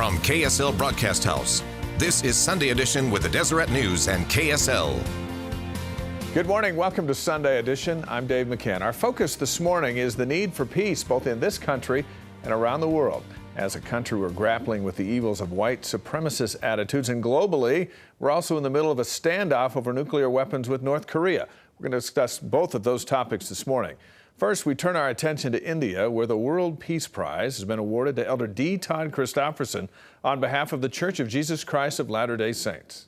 From KSL Broadcast House, this is Sunday Edition with the Deseret News and KSL. Good morning. Welcome to Sunday Edition. I'm Dave McCann. Our focus this morning is the need for peace both in this country and around the world. As a country, we're grappling with the evils of white supremacist attitudes, and globally, we're also in the middle of a standoff over nuclear weapons with North Korea. We're going to discuss both of those topics this morning. First, we turn our attention to India, where the World Peace Prize has been awarded to Elder D. Todd Christofferson on behalf of the Church of Jesus Christ of Latter-day Saints.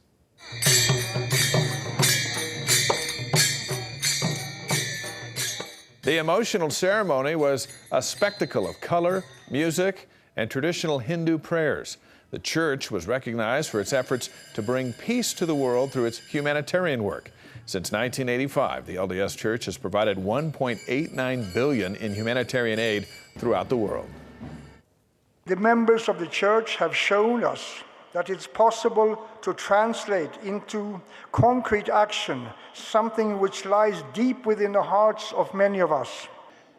The emotional ceremony was a spectacle of color, music, and traditional Hindu prayers. The church was recognized for its efforts to bring peace to the world through its humanitarian work. Since 1985, the LDS Church has provided $1.89 billion in humanitarian aid throughout the world. The members of the church have shown us that it's possible to translate into concrete action something which lies deep within the hearts of many of us.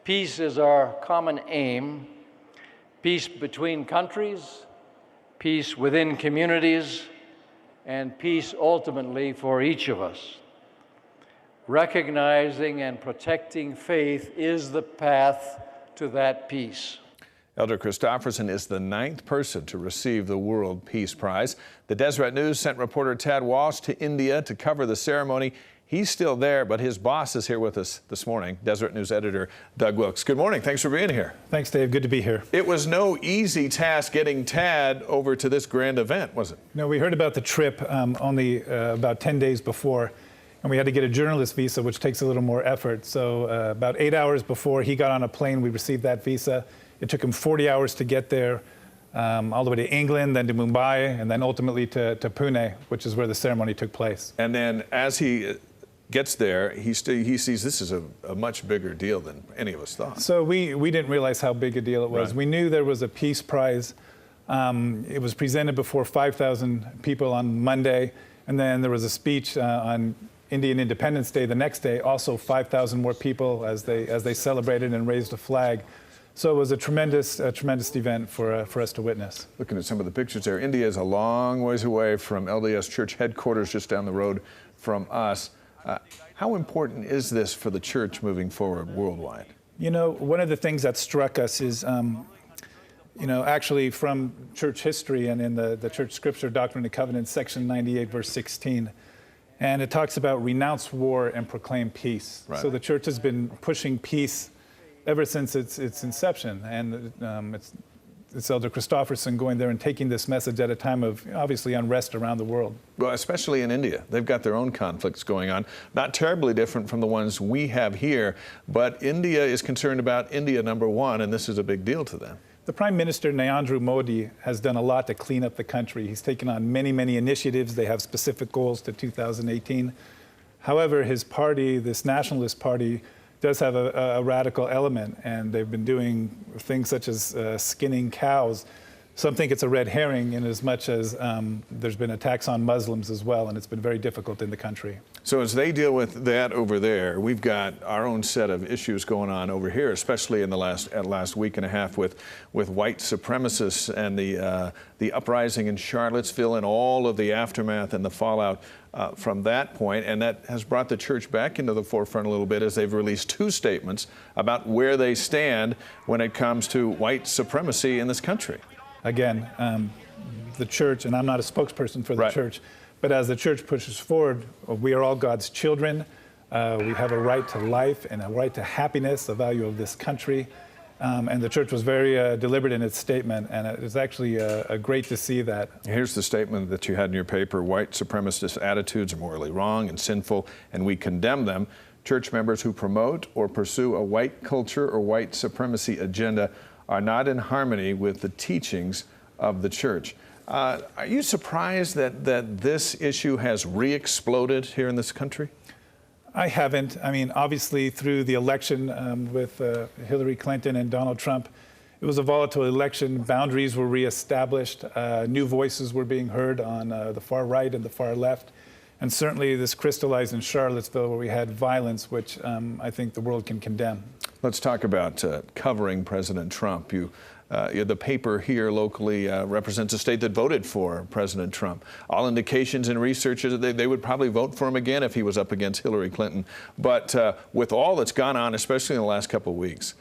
Peace is our common aim. Peace between countries, peace within communities, and peace ultimately for each of us. Recognizing and protecting faith is the path to that peace. Elder Christofferson is the 9th person to receive the World Peace Prize. The Deseret News sent reporter Tad Walsh to India to cover the ceremony. He's still there, but his boss is here with us this morning, Deseret News editor Doug Wilks. Good morning. Thanks for being here. Thanks, Dave. Good to be here. It was no easy task getting Tad over to this grand event, was it? No, we heard about the trip only about 10 days before, and we had to get a journalist visa, which takes a little more effort. So about 8 hours before he got on a plane, we received that visa. It took him 40 hours to get there, all the way to England, then to Mumbai, and then ultimately to Pune, which is where the ceremony took place. And then as he gets there, he sees this is a much bigger deal than any of us thought. So we didn't realize how big a deal it was. Right. We knew there was a peace prize. It was presented before 5,000 people on Monday, and then there was a speech on Indian Independence Day the next day, also 5,000 more people as they celebrated and raised a flag. So it was a tremendous event for us to witness. Looking at some of the pictures there, India is a long ways away from LDS Church headquarters, just down the road from us. How important is this for the church moving forward worldwide? You know, one of the things that struck us is, actually from church history and in the church scripture, Doctrine and Covenants, section 98, verse 16. And it talks about renounce war and proclaim peace. Right. So the church has been pushing peace ever since its inception. And it's Elder Christofferson going there and taking this message at a time of, obviously, unrest around the world. Well, especially in India. They've got their own conflicts going on, not terribly different from the ones we have here, but India is concerned about India #1, and this is a big deal to them. The Prime Minister, Narendra Modi, has done a lot to clean up the country. He's taken on many, many initiatives. They have specific goals to 2018. However, his party, this nationalist party, does have a radical element, and they've been doing things such as skinning cows. Some think it's a red herring in as much as there's been attacks on Muslims as well, and it's been very difficult in the country. So as they deal with that over there, we've got our own set of issues going on over here, especially in the last week and a half with white supremacists and the uprising in Charlottesville and all of the aftermath and the fallout from that point, and that has brought the church back into the forefront a little bit as they've released 2 statements about where they stand when it comes to white supremacy in this country. Again, the church, and I'm not a spokesperson for the church, but as the church pushes forward, we are all God's children. We have a right to life and a right to happiness, the value of this country. And the church was very deliberate in its statement, and it was actually great to see that. Here's the statement that you had in your paper: white supremacist attitudes are morally wrong and sinful, and we condemn them. Church members who promote or pursue a white culture or white supremacy agenda are not in harmony with the teachings of the church. Are you surprised that this issue has re-exploded here in this country? I haven't. I mean, obviously, through the election with Hillary Clinton and Donald Trump, it was a volatile election. Boundaries were reestablished. New voices were being heard on the far right and the far left. And certainly this crystallized in Charlottesville, where we had violence, which I think the world can condemn. Let's talk about covering President Trump. You The paper here locally represents a state that voted for President Trump. All indications and research is that they would probably vote for him again if he was up against Hillary Clinton. But with all that's gone on, especially in the last couple of weeks,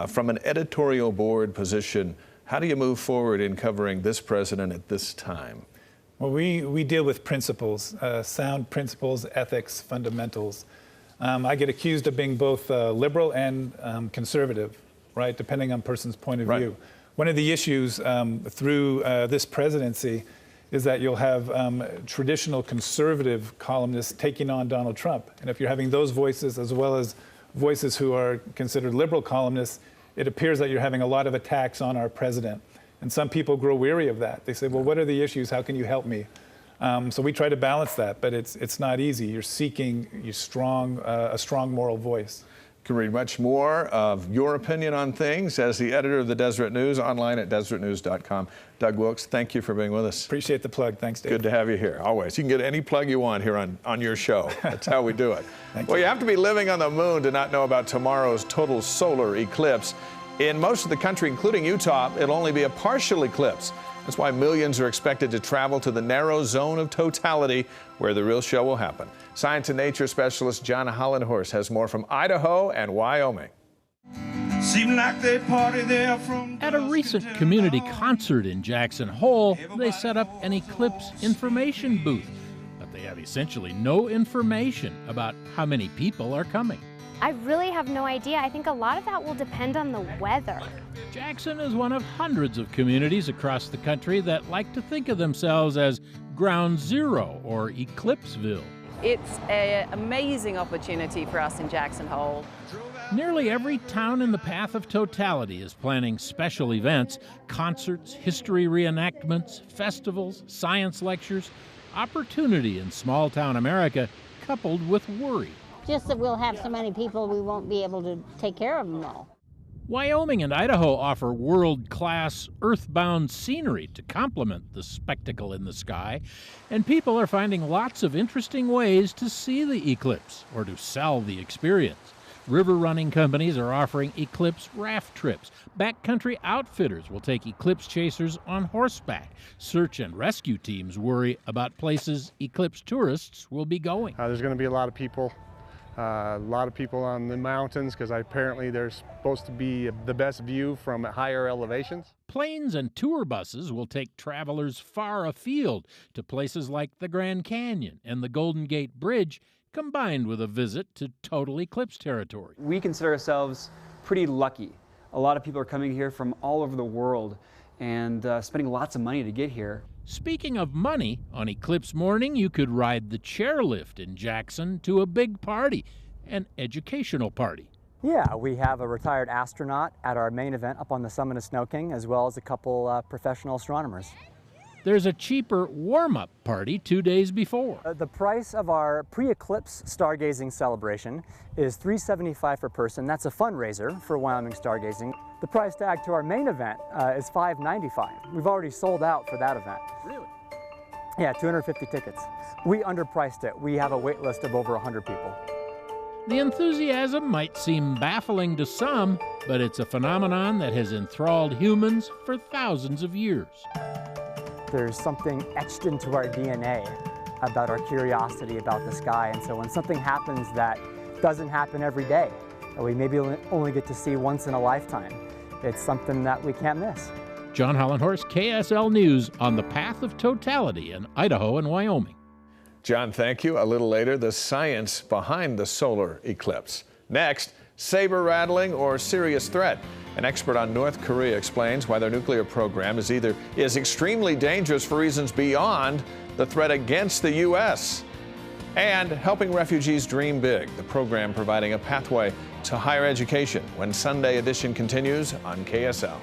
from an editorial board position, how do you move forward in covering this president at this time? Well, we deal with principles, sound principles, ethics, fundamentals. I get accused of being both liberal and conservative, right, depending on person's point of view. One of the issues through this presidency is that you'll have traditional conservative columnists taking on Donald Trump. And if you're having those voices as well as voices who are considered liberal columnists, it appears that you're having a lot of attacks on our president. And some people grow weary of that. They say, well, what are the issues? How can you help me? So we try to balance that, but it's not easy. You're seeking a strong moral voice. You can read much more of your opinion on things as the editor of the Deseret News, online at deseretnews.com. Doug Wilks, thank you for being with us. Appreciate the plug. Thanks, Dave. Good to have you here, always. You can get any plug you want here on your show. That's how we do it. Well, you have to be living on the moon to not know about tomorrow's total solar eclipse. In most of the country, including Utah, it'll only be a partial eclipse. That's why millions are expected to travel to the narrow zone of totality where the real show will happen. Science and nature specialist John Hollenhorst has more from Idaho and Wyoming. Seem like they party there from At a recent community concert in Jackson Hole, they set up an eclipse information booth, but they have essentially no information about how many people are coming. I really have no idea. I think a lot of that will depend on the weather. Jackson is one of hundreds of communities across the country that like to think of themselves as Ground Zero or Eclipseville. It's an amazing opportunity for us in Jackson Hole. Nearly every town in the path of totality is planning special events, concerts, history reenactments, festivals, science lectures, opportunity in small-town America coupled with worry. Just that we'll have so many people we won't be able to take care of them all. Wyoming and Idaho offer world-class, earthbound scenery to complement the spectacle in the sky, and people are finding lots of interesting ways to see the eclipse or to sell the experience. River running companies are offering eclipse raft trips. Backcountry outfitters will take eclipse chasers on horseback. Search and rescue teams worry about places eclipse tourists will be going. There's going to be a lot of people. A lot of people on the mountains because apparently there's supposed to be the best view from higher elevations. Planes and tour buses will take travelers far afield to places like the Grand Canyon and the Golden Gate Bridge, combined with a visit to total eclipse territory. We consider ourselves pretty lucky. A lot of people are coming here from all over the world and spending lots of money to get here. Speaking of money, on eclipse morning you could ride the chairlift in Jackson to a big party, an educational party. Yeah, we have a retired astronaut at our main event up on the summit of Snow King, as well as a couple professional astronomers. There's a cheaper warm-up party 2 days before. The price of our pre-eclipse stargazing celebration is $375 per person. That's a fundraiser for Wyoming Stargazing. The price tag to our main event is $595. We've already sold out for that event. Really? Yeah, 250 tickets. We underpriced it. We have a wait list of over 100 people. The enthusiasm might seem baffling to some, but it's a phenomenon that has enthralled humans for thousands of years. There's something etched into our DNA about our curiosity about the sky, and so when something happens that doesn't happen every day, that we maybe only get to see once in a lifetime, it's something that we can't miss. John Hollenhorst, KSL News, on the path of totality in Idaho and Wyoming. John, thank you. A little later, the science behind the solar eclipse. Next, saber-rattling or serious threat. An expert on North Korea explains why their nuclear program is extremely dangerous for reasons beyond the threat against the U.S. And helping refugees dream big, the program providing a pathway to higher education when Sunday Edition continues on KSL.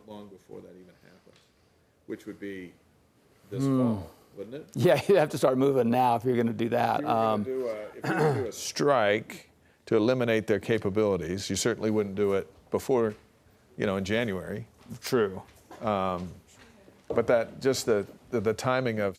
long before that even happens, which would be this fall, wouldn't it? Yeah, you'd have to start moving now if you're going to do that. If you were going to do a strike to eliminate their capabilities, you certainly wouldn't do it before, in January. True. But that just the timing of.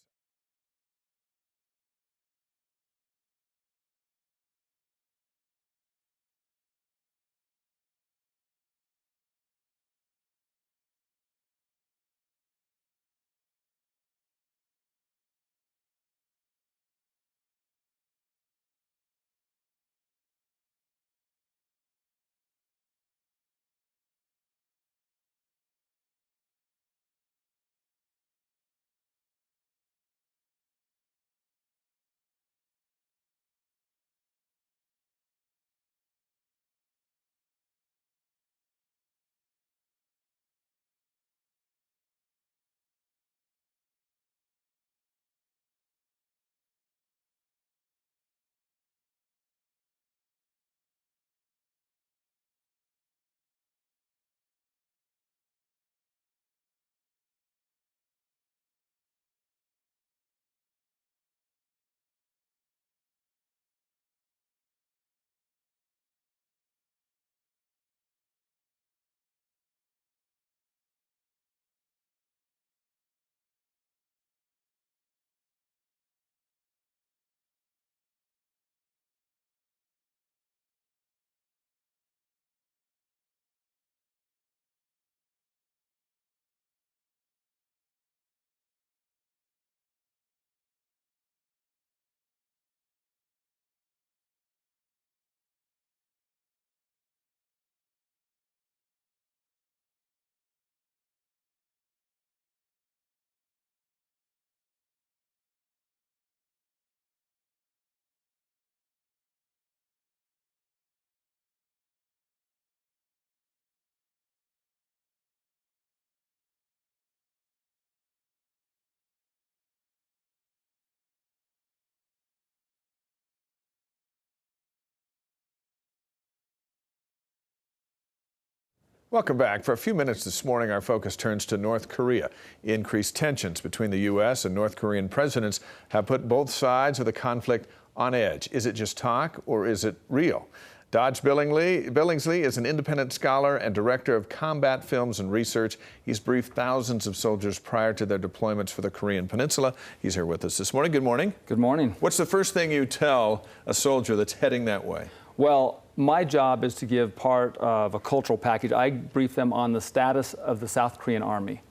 Welcome back. For a few minutes this morning, our focus turns to North Korea. Increased tensions between the U.S. and North Korean presidents have put both sides of the conflict on edge. Is it just talk or is it real? Doge Billingsley is an independent scholar and director of combat films and research. He's briefed thousands of soldiers prior to their deployments for the Korean Peninsula. He's here with us this morning. Good morning. Good morning. What's the first thing you tell a soldier that's heading that way? Well, my job is to give part of a cultural package. I brief them on the status of the South Korean Army.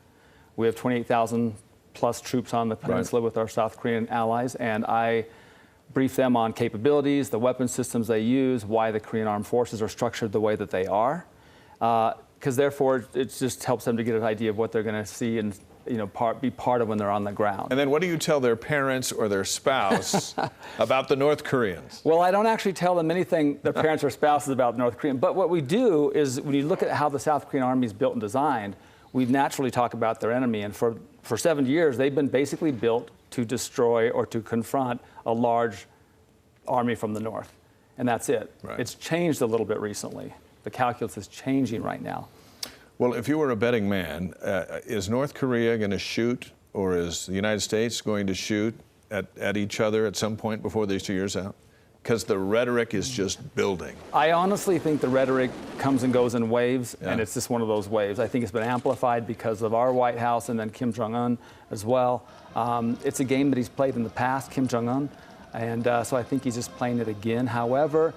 We have 28,000 plus troops on the peninsula with our South Korean allies, and I brief them on capabilities, the weapon systems they use, why the Korean Armed Forces are structured the way that they are, because therefore it just helps them to get an idea of what they're going to see and be part of when they're on the ground. And then what do you tell their parents or their spouse about the North Koreans? Well, I don't actually tell them anything, their parents or spouses, about North Korean. But what we do is, when you look at how the South Korean Army is built and designed, we naturally talk about their enemy. And for 70 years, they've been basically built to destroy or to confront a large army from the north. And that's it. Right. It's changed a little bit recently. The calculus is changing right now. Well, if you were a betting man, is North Korea going to shoot, or is the United States going to shoot at each other at some point before these year's out? Because the rhetoric is just building. I honestly think the rhetoric comes and goes in waves, and it's just one of those waves. I think it's been amplified because of our White House and then Kim Jong-un as well. It's a game that he's played in the past, Kim Jong-un, and so I think he's just playing it again. However,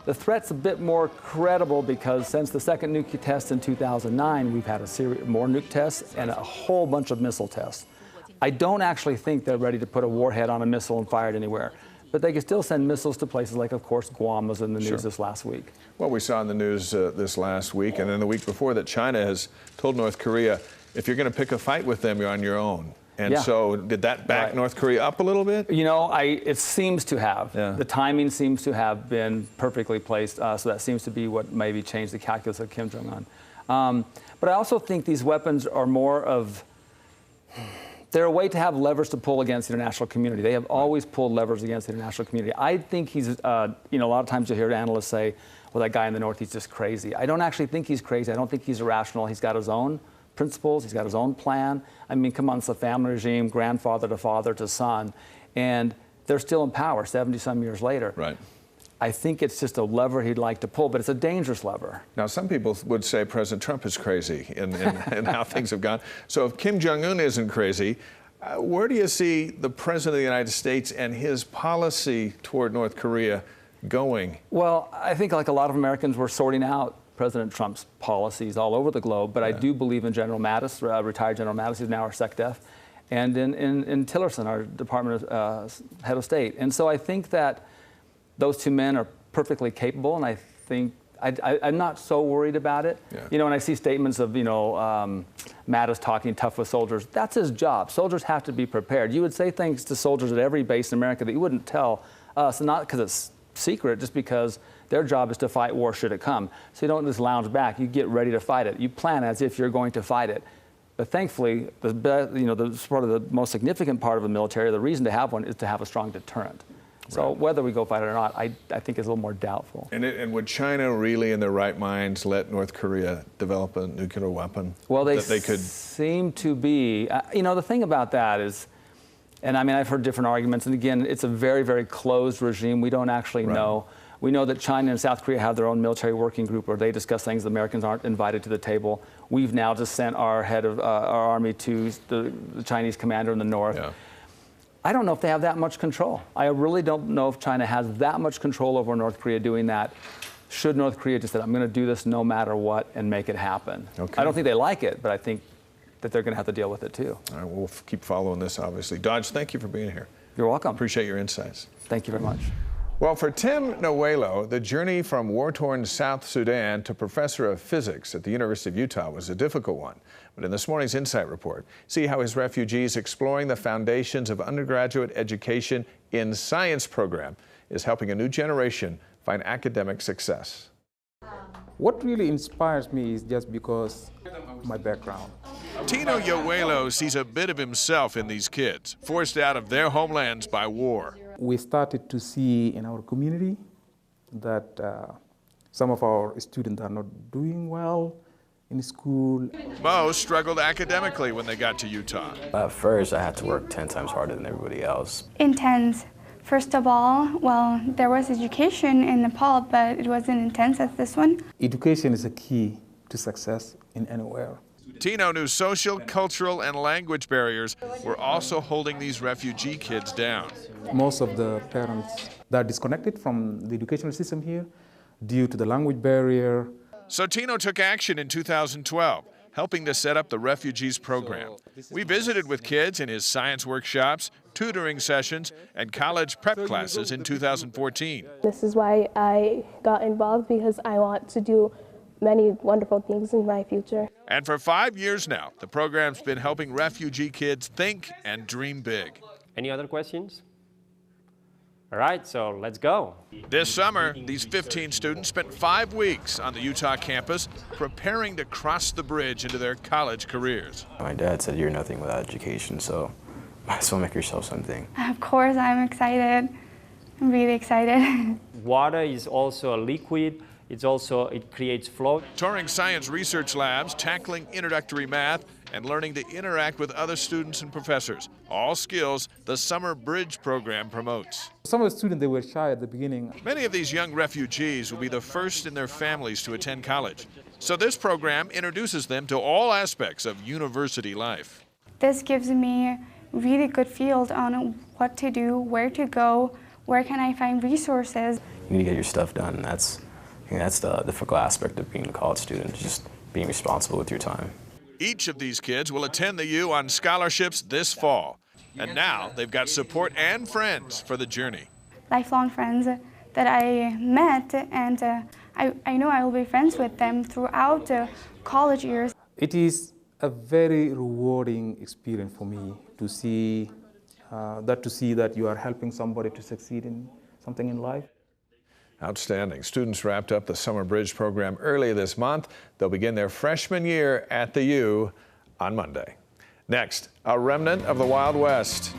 the threat's a bit more credible because since the second nuke test in 2009, we've had a series more nuke tests and a whole bunch of missile tests. I don't actually think they're ready to put a warhead on a missile and fire it anywhere. But they can still send missiles to places like, of course, Guam was in the news this last week. Well, we saw in the news this last week and then the week before that China has told North Korea, if you're going to pick a fight with them, you're on your own. And so did that back North Korea up a little bit? You know, it seems to have. The timing seems to have been perfectly placed. So that seems to be what maybe changed the calculus of Kim Jong-un. But I also think these weapons are more of, they're a way to have levers to pull against the international community. They have always pulled levers against the international community. I think he's, a lot of times you'll hear analysts say, well, that guy in the north, he's just crazy. I don't actually think he's crazy. I don't think he's irrational. He's got his own principles. He's got his own plan. I mean, come on, it's a family regime, grandfather to father to son, and they're still in power 70-some years later. Right. I think it's just a lever he'd like to pull, but it's a dangerous lever. Now, some people would say President Trump is crazy in how things have gone. So if Kim Jong-un isn't crazy, where do you see the President of the United States and his policy toward North Korea going? Well, I think like a lot of Americans, we're sorting out President Trump's policies all over the globe, but I do believe in General Mattis, retired General Mattis, who's now our SecDef, and in Tillerson, our Department of Head of State. And so I think that those two men are perfectly capable, and I think I'm not so worried about it. Yeah. You know, when I see statements of, Mattis talking tough with soldiers, that's his job. Soldiers have to be prepared. You would say things to soldiers at every base in America that you wouldn't tell us, not because it's secret, just because their job is to fight war should it come. So you don't just lounge back. You get ready to fight it. You plan as if you're going to fight it. But thankfully, the sort of the most significant part of the military, the reason to have one, is to have a strong deterrent. So whether we go fight it or not, I think is a little more doubtful. And would China really, in their right minds, let North Korea develop a nuclear weapon? Well, they could seem to be. The thing about that is, and I mean, I've heard different arguments. And again, it's a very, very closed regime. We don't actually know. We know that China and South Korea have their own military working group where they discuss things the Americans aren't invited to the table. We've now just sent our head of our army to the Chinese commander in the north. Yeah. I don't know if they have that much control. I really don't know if China has that much control over North Korea doing that. Should North Korea just say, I'm going to do this no matter what and make it happen? Okay. I don't think they like it, but I think that they're going to have to deal with it too. All right, we'll keep following this, obviously. Dodge, thank you for being here. You're welcome. Appreciate your insights. Thank you very much. Well, for Tim Noelo, the journey from war-torn South Sudan to professor of physics at the University of Utah was a difficult one. But in this morning's Insight Report, see how his refugees exploring the foundations of undergraduate education in science program is helping a new generation find academic success. What really inspires me is just because of my background. Tino Yoelo sees a bit of himself in these kids, forced out of their homelands by war. We started to see in our community that some of our students are not doing well in school. Most struggled academically when they got to Utah. At first, I had to work 10 times harder than everybody else. Intense. First of all, well, there was education in Nepal, but it wasn't intense as this one. Education is a key to success in anywhere. Tino knew social, cultural, and language barriers were also holding these refugee kids down. Most of the parents that are disconnected from the educational system here due to the language barrier. So Tino took action in 2012, helping to set up the Refugees program. We visited with kids in his science workshops, tutoring sessions, and college prep classes in 2014. This is why I got involved, because I want to do many wonderful things in my future. And for 5 years now, the program's been helping refugee kids think and dream big. Any other questions? All right, so let's go. This summer, these 15 students spent 5 weeks on the Utah campus preparing to cross the bridge into their college careers. My dad said you're nothing without education, so might as well make yourself something. Of course, I'm excited. I'm really excited. Water is also a liquid. It creates flow. Touring science research labs, tackling introductory math, and learning to interact with other students and professors. All skills the Summer Bridge program promotes. Some of the students, they were shy at the beginning. Many of these young refugees will be the first in their families to attend college. So this program introduces them to all aspects of university life. This gives me a really good field on what to do, where to go, where can I find resources. You need to get your stuff done, and that's the difficult aspect of being a college student, just being responsible with your time. Each of these kids will attend the U on scholarships this fall. And now they've got support and friends for the journey. Lifelong friends that I met, and I know I will be friends with them throughout the college years. It is a very rewarding experience for me to see that you are helping somebody to succeed in something in life. Outstanding. Students wrapped up the Summer Bridge program earlier this month. They'll begin their freshman year at the U on Monday. Next, a remnant of the Wild West.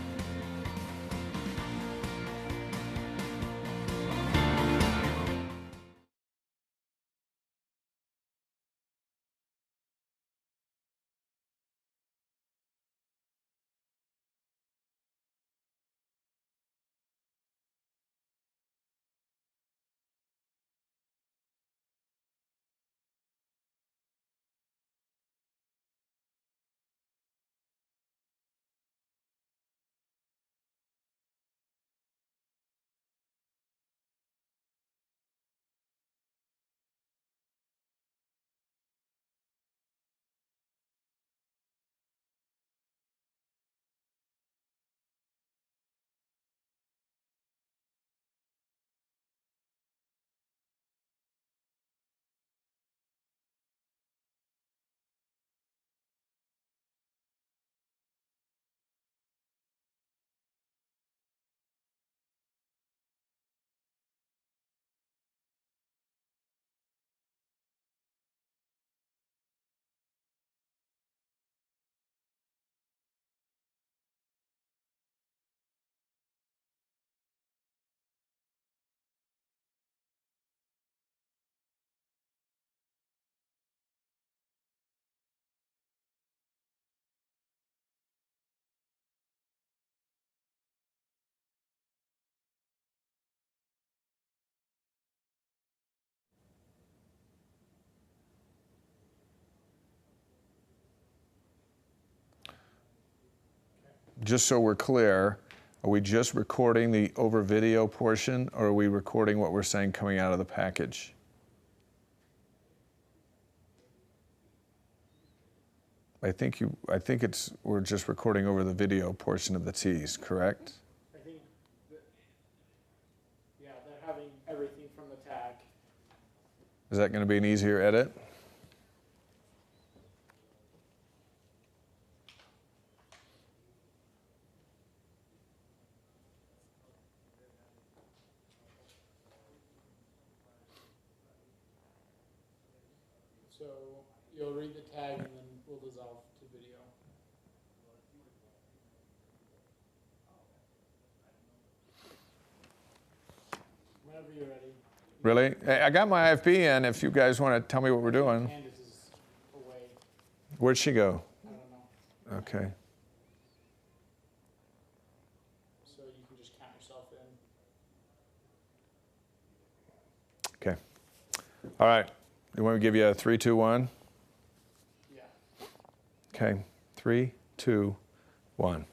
just so we're clear, are we just recording the over video portion, or are we recording what we're saying coming out of the package? I think we're just recording over the video portion of the tease, correct? I think, yeah, they're having everything from the tag. Is that going to be an easier edit? So you'll read the tag and then we'll dissolve to video. Whenever you're ready. Really? Hey, I got my IFB in if you guys want to tell me what we're doing. Candace is away. Where'd she go? I don't know. Okay. So you can just count yourself in. Okay. All right. You want me to give you a 3, 2, 1? Yeah. Okay. 3, 2, 1.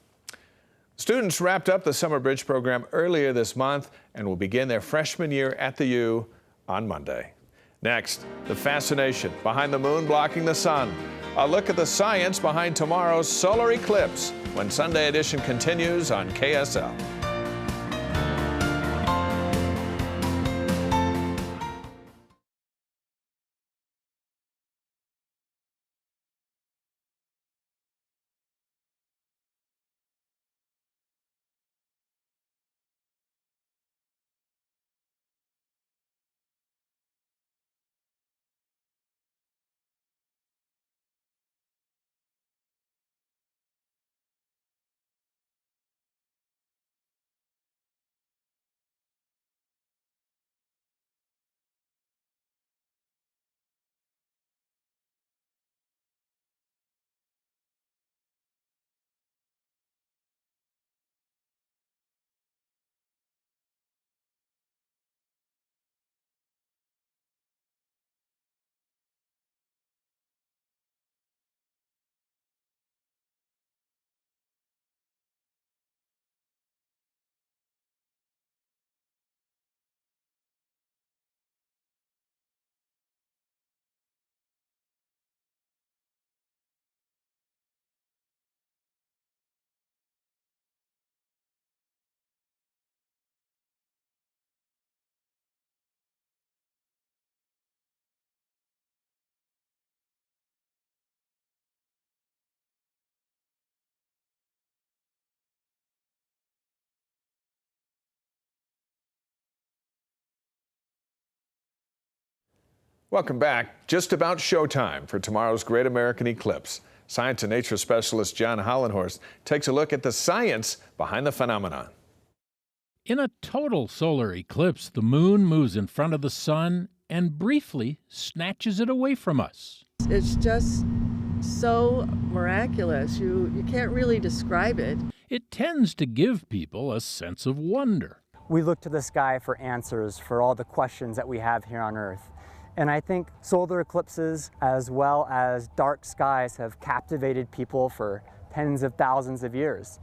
Students wrapped up the Summer Bridge program earlier this month and will begin their freshman year at the U on Monday. Next, the fascination behind the moon blocking the sun. A look at the science behind tomorrow's solar eclipse when Sunday Edition continues on KSL. Welcome back. Just about showtime for tomorrow's Great American Eclipse. Science and nature specialist John Hollenhorst takes a look at the science behind the phenomenon. In a total solar eclipse, the moon moves in front of the sun and briefly snatches it away from us. It's just so miraculous. You can't really describe it. It tends to give people a sense of wonder. We look to the sky for answers for all the questions that we have here on Earth. And I think solar eclipses as well as dark skies have captivated people for tens of thousands of years.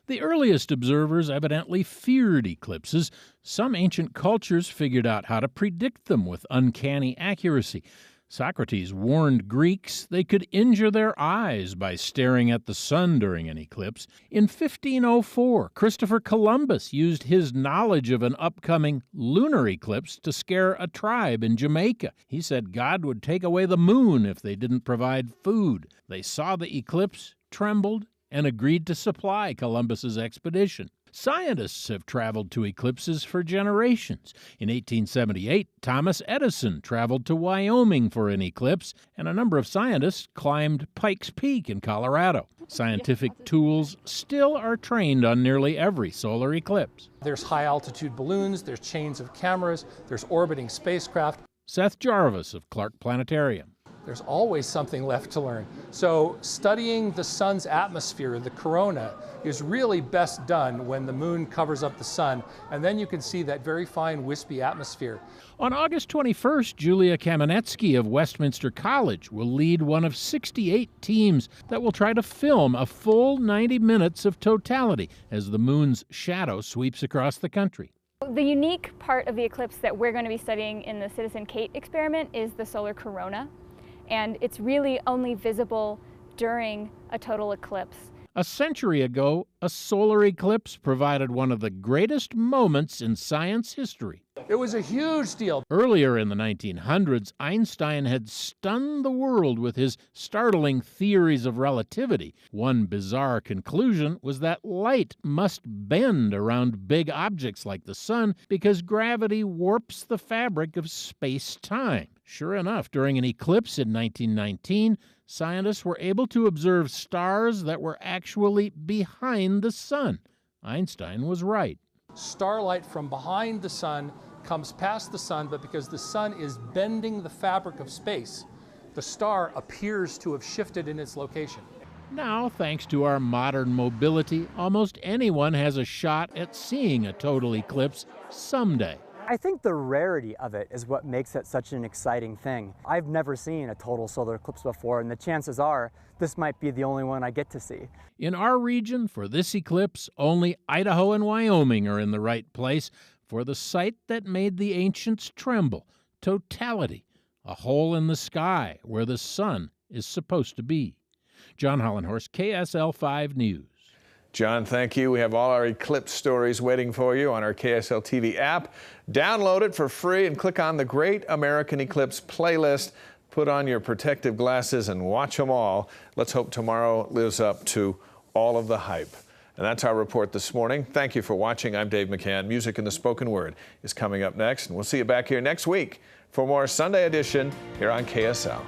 The earliest observers evidently feared eclipses. Some ancient cultures figured out how to predict them with uncanny accuracy. Socrates warned Greeks they could injure their eyes by staring at the sun during an eclipse. In 1504, Christopher Columbus used his knowledge of an upcoming lunar eclipse to scare a tribe in Jamaica. He said God would take away the moon if they didn't provide food. They saw the eclipse, trembled, and agreed to supply Columbus's expedition. Scientists have traveled to eclipses for generations. In 1878, Thomas Edison traveled to Wyoming for an eclipse, and a number of scientists climbed Pikes Peak in Colorado. Scientific tools still are trained on nearly every solar eclipse. There's high-altitude balloons, there's chains of cameras, there's orbiting spacecraft. Seth Jarvis of Clark Planetarium. There's always something left to learn. So studying the sun's atmosphere, the corona, is really best done when the moon covers up the sun, and then you can see that very fine wispy atmosphere. On August 21st, Julia Kamenetsky of Westminster College will lead one of 68 teams that will try to film a full 90 minutes of totality as the moon's shadow sweeps across the country. The unique part of the eclipse that we're going to be studying in the Citizen Kate experiment is the solar corona, and it's really only visible during a total eclipse. A century ago, a solar eclipse provided one of the greatest moments in science history. It was a huge deal. Earlier in the 1900s, Einstein had stunned the world with his startling theories of relativity. One bizarre conclusion was that light must bend around big objects like the sun because gravity warps the fabric of space-time. Sure enough, during an eclipse in 1919, scientists were able to observe stars that were actually behind the sun. Einstein was right. Starlight from behind the sun comes past the sun, but because the sun is bending the fabric of space, the star appears to have shifted in its location. Now, thanks to our modern mobility, almost anyone has a shot at seeing a total eclipse someday. I think the rarity of it is what makes it such an exciting thing. I've never seen a total solar eclipse before, and the chances are this might be the only one I get to see. In our region, for this eclipse, only Idaho and Wyoming are in the right place for the sight that made the ancients tremble, totality, a hole in the sky where the sun is supposed to be. John Hollenhorst, KSL 5 News. John, thank you. We have all our eclipse stories waiting for you on our KSL TV app. Download it for free and click on the Great American Eclipse playlist. Put on your protective glasses and watch them all. Let's hope tomorrow lives up to all of the hype. And that's our report this morning. Thank you for watching. I'm Dave McCann. Music and the Spoken Word is coming up next, and we'll see you back here next week for more Sunday Edition here on KSL.